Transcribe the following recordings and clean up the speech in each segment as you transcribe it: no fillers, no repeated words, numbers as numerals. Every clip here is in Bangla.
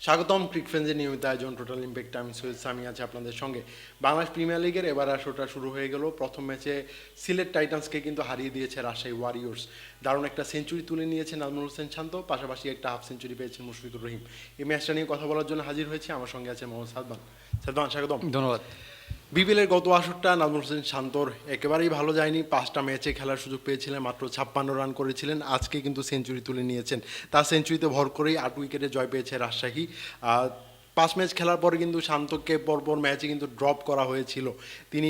স্বাগতম ক্রিক ফ্রেন্ডসের নিয়মিত আয়োজন total impact times with Sami আছে আপনাদের সঙ্গে। বাংলাদেশ প্রিমিয়ার লিগের এবার আসরটা শুরু হয়ে গেল। প্রথম ম্যাচে সিলেট টাইটান্সকে কিন্তু হারিয়ে দিয়েছে রাজশাহী ওয়ারিয়র্স। দারুণ একটা সেঞ্চুরি তুলে নিয়েছে নাজমুল হোসেন শান্ত, পাশাপাশি একটা হাফ সেঞ্চুরি পেয়েছেন মুশফিকুর রহিম। এই ম্যাচটা নিয়ে কথা বলার জন্য হাজির হয়েছে, আমার সঙ্গে আছে মোহাম্মদ সাদমান। সাদমান, স্বাগতম। ধন্যবাদ। বিপিএলের গত আসরটা নাজমুল হোসেন শান্তর একেবারেই ভালো যায়নি। 5টা ম্যাচে খেলার সুযোগ পেয়েছিলেন, মাত্র 56 রান করেছিলেন। আজকে কিন্তু সেঞ্চুরি তুলে নিয়েছেন। তার সেঞ্চুরিতে ভর করেই 8 উইকেটে জয় পেয়েছে রাজশাহী। 5 ম্যাচ খেলার পরে কিন্তু শান্তকে পরপর ম্যাচে কিন্তু ড্রপ করা হয়েছিল। তিনি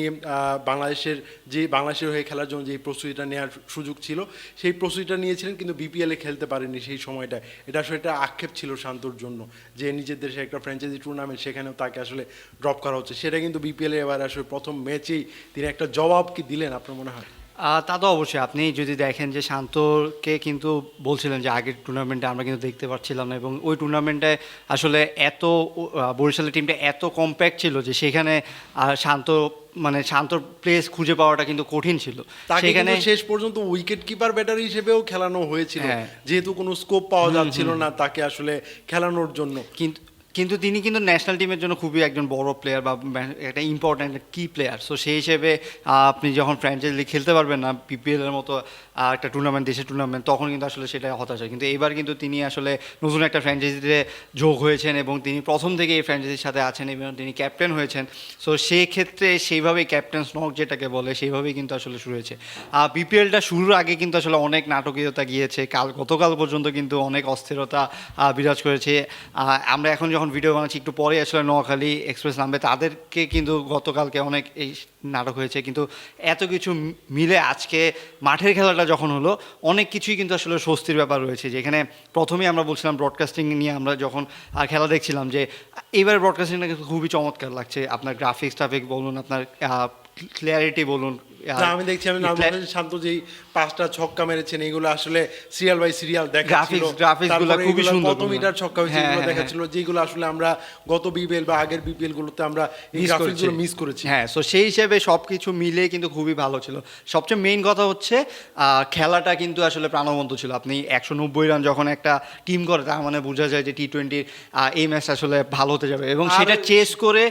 বাংলাদেশের হয়ে খেলার জন্য যে প্রস্তুতিটা নেওয়ার সুযোগ ছিল সেই প্রস্তুতিটা নিয়েছিলেন, কিন্তু বিপিএলে খেলতে পারেনি সেই সময়টা। এটা আসলে একটা আক্ষেপ ছিল শান্তর জন্য, যে নিজের দেশে একটা ফ্র্যাঞ্চাইজি টুর্নামেন্ট, সেখানেও তাকে আসলে ড্রপ করা হচ্ছে। সেটা কিন্তু বিপিএলে এবার আসলে প্রথম ম্যাচেই তিনি একটা জবাব কি দিলেন আপনার মনে হয়? তা তো অবশ্যই। আপনি যদি দেখেন যে শান্তকে কিন্তু বলছিলেন যে আগের টুর্নামেন্টে আমরা কিন্তু দেখতে পাচ্ছিলাম না, এবং ওই টুর্নামেন্টে আসলে এত বরিশালের টিমটা এত কম্প্যাক্ট ছিল যে সেখানে শান্তর প্লেস খুঁজে পাওয়াটা কিন্তু কঠিন ছিল। সেখানে শেষ পর্যন্ত উইকেট কিপার ব্যাটার হিসেবেও খেলানো হয়েছিল, যেহেতু কোনো স্কোপ পাওয়া যাচ্ছিল না তাকে আসলে খেলানোর জন্য। কিন্তু তিনি কিন্তু ন্যাশনাল টিমের জন্য খুবই একজন বড় প্লেয়ার বা একটা ইম্পর্ট্যান্ট কি প্লেয়ার। সো সেই হিসেবে আপনি যখন ফ্র্যাঞ্চাইজি লিগ খেলতে পারবেন না, বিপিএলের মতো একটা টুর্নামেন্ট, দেশের টুর্নামেন্ট, তখন কিন্তু আসলে সেটা হতাশা। কিন্তু এবার কিন্তু তিনি আসলে নতুন একটা ফ্র্যাঞ্চাইজিতে যোগ হয়েছেন এবং তিনি প্রথম থেকে এই ফ্র্যাঞ্চাইজির সাথে আছেন এবং তিনি ক্যাপ্টেন হয়েছেন। সো সেই ক্ষেত্রে সেইভাবেই ক্যাপ্টেন্স নক যেটাকে বলে, সেইভাবেই কিন্তু আসলে শুরু হয়েছে। বিপিএলটা শুরুর আগে কিন্তু আসলে অনেক নাটকীয়তা গিয়েছে। গতকাল পর্যন্ত কিন্তু অনেক অস্থিরতা বিরাজ করেছে। আমরা এখন যখন ভিডিও বানাচ্ছি একটু পরে আসলে নোয়াখালী এক্সপ্রেস নামবে, তাদেরকে কিন্তু গতকালকে অনেক এই নাটক হয়েছে। কিন্তু এত কিছু মিলে আজকে মাঠের খেলাটা যখন হলো, অনেক কিছুই কিন্তু আসলে স্বস্তির ব্যাপার রয়েছে। যেখানে প্রথমেই আমরা বলছিলাম ব্রডকাস্টিং নিয়ে, আমরা যখন খেলা দেখছিলাম যে এইবারের ব্রডকাস্টিংটা কিন্তু খুবই চমৎকার লাগছে। আপনার গ্রাফিক্স বলুন, আপনার ক্লিয়ারিটি বলুন। আমি দেখছি শান্ত যেই 5টা ছক্কা মেরেছেন, এগুলো আসলে সিরিয়াল বাই সিরিয়াল দেখাচ্ছিল। গ্রাফিক্সগুলো খুবই সুন্দর, কত মিটার ছক্কা হয়েছে এগুলো দেখাচ্ছিল, যেগুলো আসলে আমরা গত বিপিএল বা আগের বিপিএল গুলোতে আমরা এই গ্রাফিক্সগুলো মিস করেছি। হ্যাঁ, সো সেই হিসেবে সব কিছু মিলে কিন্তু খুবই ভালো ছিল। সবচেয়ে মেইন কথা হচ্ছে খেলাটা কিন্তু আসলে প্রাণবন্ত ছিল। আপনি 190 রান যখন একটা টিম করে, তার মানে বোঝা যায় যে টি-20 এই ম্যাচ আসলে ভালো হতে যাবে, এবং সেটা চেস করে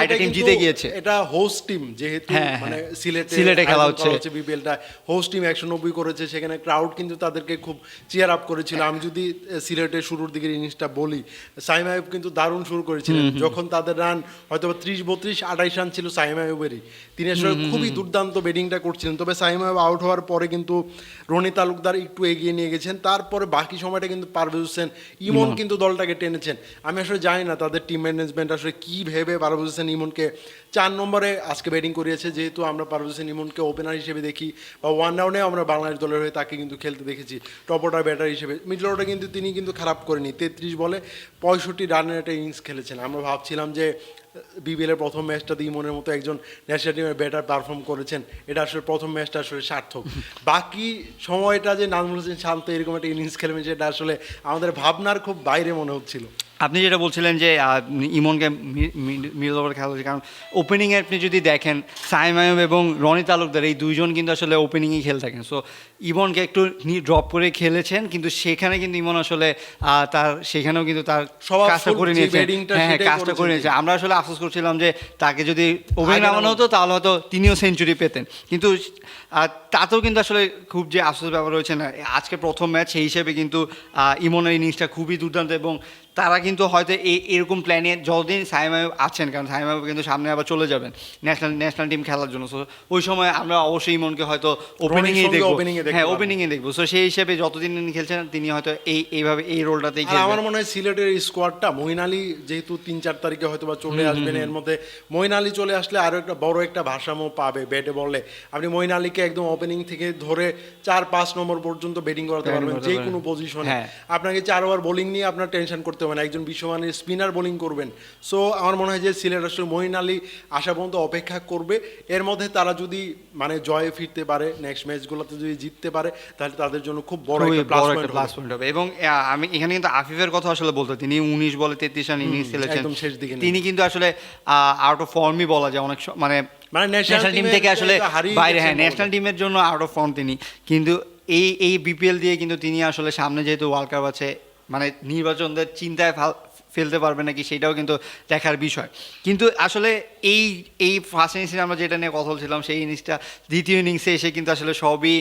আইটা টিম জিতে গিয়েছে। এটা হোস্ট টিম, যেহেতু মানে সিলেটে খেলা হচ্ছে বিপিএলটা, হোস্ট টিম 190 করেছে, সেখানে ক্রাউড কিন্তু তাদেরকে খুব চিয়ার আপ করেছিল। আমি যদি সিলেটের শুরুর দিকের ইনিংসটা বলি, সাইম আইয়ুব কিন্তু দারুণ শুরু করেছিলেন। যখন তাদের রান হয়তো 30, 32, 28 রান ছিল সাইম আইয়ুবেরই, তিনি আসলে খুবই দুর্দান্ত ব্যাটিংটা করছিলেন। তবে সাইম আইয়ুব আউট হওয়ার পরে কিন্তু রনি তালুকদার একটু এগিয়ে নিয়ে গেছেন। তারপরে বাকি সময়টা কিন্তু পারভেজ হোসেন ইমন কিন্তু দলটাকে টেনেছেন। আমি আসলে জানি না তাদের টিম ম্যানেজমেন্ট আসলে কী ভেবে পারভেজ হোসেন ইমনকে 4 নম্বরে আজকে ব্যাটিং করিয়েছে। যেহেতু আমরা পারভেজ হোসেন ইমনকে ওপেনার হিসেবে দেখি, বা ওয়ান ডাউনে আমরা বাংলাদেশ দলের হয়ে তাকে কিন্তু খেলতে দেখেছি টপ অর্ডার ব্যাটার হিসেবে। মিডল অর্ডার কিন্তু তিনি কিন্তু খারাপ করেনি, 33 বলে 65 রানের একটা ইনিংস খেলেছেন। আমরা ভাবছিলাম যে বিপিএলের প্রথম ম্যাচটাতে ইমনের মতো একজন ন্যাশনাল টিমের ব্যাটার পারফর্ম করেছেন, এটা আসলে প্রথম ম্যাচটা আসলে সার্থক। বাকি সময়টা যে নাজমুল হোসেন শান্ত এরকম একটা ইনিংস খেলবেন, সেটা আসলে আমাদের ভাবনার খুব বাইরে মনে হচ্ছিল। আপনি যেটা বলছিলেন যে ইমনকে মিডল ওভার খেলা হচ্ছে, কারণ ওপেনিংয়ে আপনি যদি দেখেন সাইম আইয়ুব এবং রনি তালুকদার, এই দুইজন কিন্তু আসলে ওপেনিংয়েই খেলে থাকেন। সো ইমনকে একটু ড্রপ করে খেলেছেন, কিন্তু সেখানে কিন্তু ইমন আসলে সেখানেও কিন্তু তার কাজটা করে নিয়েছে। হ্যাঁ, কাজটা করে নিয়েছে। আমরা আসলে আফসোস করছিলাম যে তাকে যদি ওপেনিং নামানো হতো তাহলে হয়তো তিনিও সেঞ্চুরি পেতেন, কিন্তু তাতেও কিন্তু আসলে খুব যে আফসোস ব্যাপার রয়েছে না। আজকে প্রথম ম্যাচ, সেই হিসেবে কিন্তু ইমনের ইনিংসটা খুবই দুর্দান্ত, এবং তারা কিন্তু হয়তো এরকম প্ল্যানে যতদিন সাইম আইয়ুব আছেন, কারণ সাইম আইয়ুব কিন্তু সামনে আবার চলে যাবেন ন্যাশনাল টিম খেলার জন্য। সো ওই সময় আমরা অবশ্যই ইমনকে হয়তো ওপেনিংয়েই দেখবো। হ্যাঁ, ওপেনিংয়ে দেখবো। সো সেই হিসেবে যতদিন তিনি খেলছেন, তিনি হয়তো এইভাবে এই রোলটাতেই খেলবেন। আমার মনে হয় সিলেটের স্কোয়াডটা, মঈন আলী যেহেতু 3-4 তারিখে হয়তো বা চলে আসবেন, এর মধ্যে মঈন আলী চলে আসলে আরও একটা বড় একটা ভারসাম্য পাবে ব্যাটে বলে। আপনি মঈন আলীকে একদম ওপেনিং থেকে ধরে 4-5 নম্বর পর্যন্ত ব্যাটিং করাতে পারবেন যে কোনো পজিশনে। আপনাকে 4 ওভার বোলিং নিয়ে আপনার টেনশন করতে হবে না, একজন বিশ্বমানের স্পিনার বোলিং করবেন। সো আমার মনে হয় যে সিলেট আসলে মঈন আলী আসা পর্যন্ত অপেক্ষা করবে। এর মধ্যে তারা যদি মানে জয়ে ফিরতে পারে, নেক্সট ম্যাচগুলোতে যদি জিততে পারে, তাহলে তাদের জন্য খুব বড় একটা প্লাস পয়েন্ট হবে। এবং আমি এখানে কিন্তু আফিফের কথা আসলে বলতে, তিনি 19 বলে 33 রান ইনিংস খেলেছেন, একদম শেষ দিকে। তিনি কিন্তু আসলে আউট অফ ফর্মই বলা যায় অনেক, মানে ন্যাশনাল টিম থেকে আসলে বাইরে। হ্যাঁ, ন্যাশনাল টিমের জন্য আউট অফ ফর্ম তিনি, কিন্তু এই বিপিএল দিয়ে কিন্তু তিনি আসলে সামনে যেহেতু ওয়ার্ল্ড কাপ আছে, মানে নির্বাচনদের চিন্তায় ফেলতে পারবে নাকি সেটাও কিন্তু দেখার বিষয়। কিন্তু আসলে এই এই ফার্স্ট ইনিংসে আমরা যেটা নিয়ে কথা বলছিলাম সেই ইনিংসটা দ্বিতীয় ইনিংসে এসে কিন্তু আসলে সবই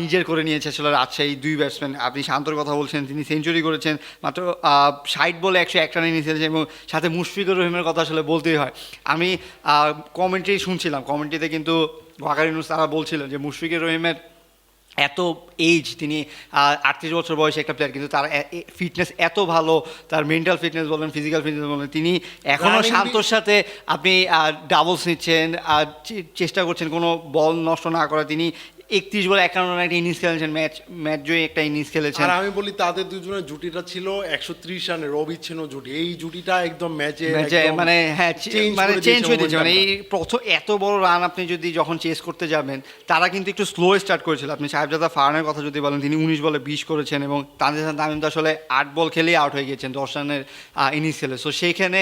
নিজের করে নিয়েছে আসলে রাজশাহী দুই ব্যাটসম্যান। আপনি শান্তর কথা বলছেন, তিনি সেঞ্চুরি করেছেন মাত্র 60 বলে 101 রান ইনিংস খেলেছেন, এবং সাথে মুশফিকুর রহিমের কথা আসলে বলতেই হয়। আমি কমেন্ট্রি শুনছিলাম, কমেন্ট্রিতে কিন্তু ওয়াকার ইউনুস তারা বলছিলেন যে মুশফিকুর রহিমের এত এজ, তিনি 38 বছর বয়সে একটা প্লেয়ার, কিন্তু তার ফিটনেস এত ভালো, তার মেন্টাল ফিটনেস বলেন, ফিজিক্যাল ফিটনেস বলেন, তিনি এখনও Running শান্তর সাথে আপনি ডাবলস নিচ্ছেন, চেষ্টা করছেন কোনো বল নষ্ট না করা। তিনি 31 বলে 51 রান একটা ইনিংস খেলেছেন, ম্যাচ জয়ী একটা ইনিংস খেলেছেন। আর আমি বলি তাদের দুজনের জুটিটা ছিল 130 রানের অবিচ্ছিন্ন জুটি। এই জুটিটা একদম ম্যাচে মানে হ্যাঁ মানে চেঞ্জ হয়ে দিয়েছে। মানে এই momentum-টা। প্রথম এত বড় রান আপনি যদি যখন চেস করতে যাবেন, তারা কিন্তু একটু স্লো স্টার্ট করেছিল। আপনি সাহেবজাদা ফারহানের কথা যদি বলেন, তিনি 19 বলে 20 করেছেন, এবং তানজিদ হাসান তামিম তো আসলে 8 বল খেলেই আউট হয়ে গেছেন 10 রানের ইনিংস খেলে। সো সেইখানে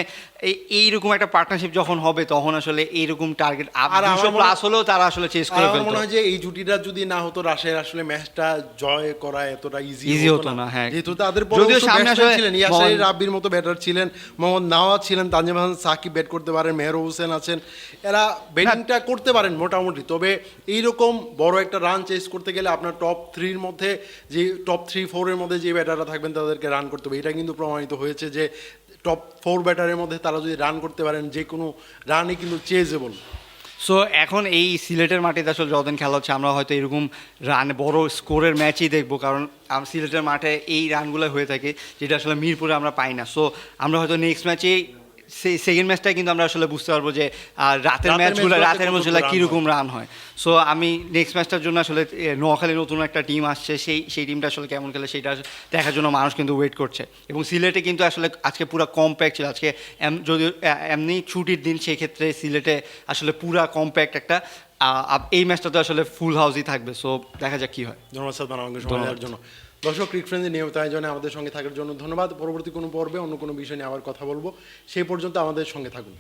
এইরকম একটা পার্টনারশিপ যখন হবে, তখন আসলে এইরকম টার্গেট আর আমার 200 প্লাস হলেও তারা আসলে চেস করে আমার ফেলতো। মনে হয় যে এই জুটিটা যদি না হতো, রাশিয়ার আসলে ম্যাচটা জয় করা এতটা ইজি হতো না। হ্যাঁ, যেহেতু তাদের যদিও সামনে আসলে ছিলেন ইয়াসির রাব্বির মতো ব্যাটার ছিলেন, মোহাম্মদ নওয়াজ ছিলেন, তানজিম হাসান সাকিব ব্যাট করতে পারেন, মেহর হোসেন আছেন, এরা ব্যাটিংটা করতে পারেন মোটামুটি। তবে এইরকম বড় একটা রান চেস করতে গেলে আপনার টপ 3-র মধ্যে, যে টপ 3-4-এর মধ্যে যে ব্যাটাররা থাকবেন তাদেরকে রান করতে হবে। এটা কিন্তু প্রমাণিত হয়েছে যে টপ 4 ব্যাটারের মধ্যে তারা যদি রান করতে পারেন, যে কোনো রানই কিন্তু চেজেবল। সো এখন এই সিলেটের মাটিতে আসলে যতদিন খেলা হচ্ছে, আমরা হয়তো এরকম রান বড় স্কোরের ম্যাচই দেখবো, কারণ সিলেটের মাঠে এই রানগুলো হয়ে থাকে যেটা আসলে মিরপুরে আমরা পাই না। সো আমরা হয়তো নেক্সট ম্যাচে সেই সেকেন্ড ম্যাচটাই কিন্তু আমরা আসলে বুঝতে পারবো যে রাতের ম্যাচগুলো কীরকম রান হয়। সো আমি নেক্সট ম্যাচটার জন্য আসলে নোয়াখালী নতুন একটা টিম আসছে, সেই টিমটা আসলে কেমন খেলে সেটা দেখার জন্য মানুষ কিন্তু ওয়েট করছে। এবং সিলেটে কিন্তু আসলে আজকে পুরো কম্প্যাক্ট ছিল। আজকে যদি এমনি ছুটির দিন, সেই ক্ষেত্রে সিলেটে আসলে পুরা কম্প্যাক্ট একটা এই ম্যাচটাতে আসলে ফুল হাউসই থাকবে। সো দেখা যাক কী হয়। ধন্যবাদ সাদমান আমাকে সময় দেওয়ার জন্য। দর্শক, ক্রিক ফ্রেন্ডের নিয়মিত আয়োজনে আমাদের সঙ্গে থাকার জন্য ধন্যবাদ। পরবর্তী কোনো পর্বে অন্য কোনো বিষয় নিয়ে আবার কথা বলবো, সেই পর্যন্ত আমাদের সঙ্গে থাকুন।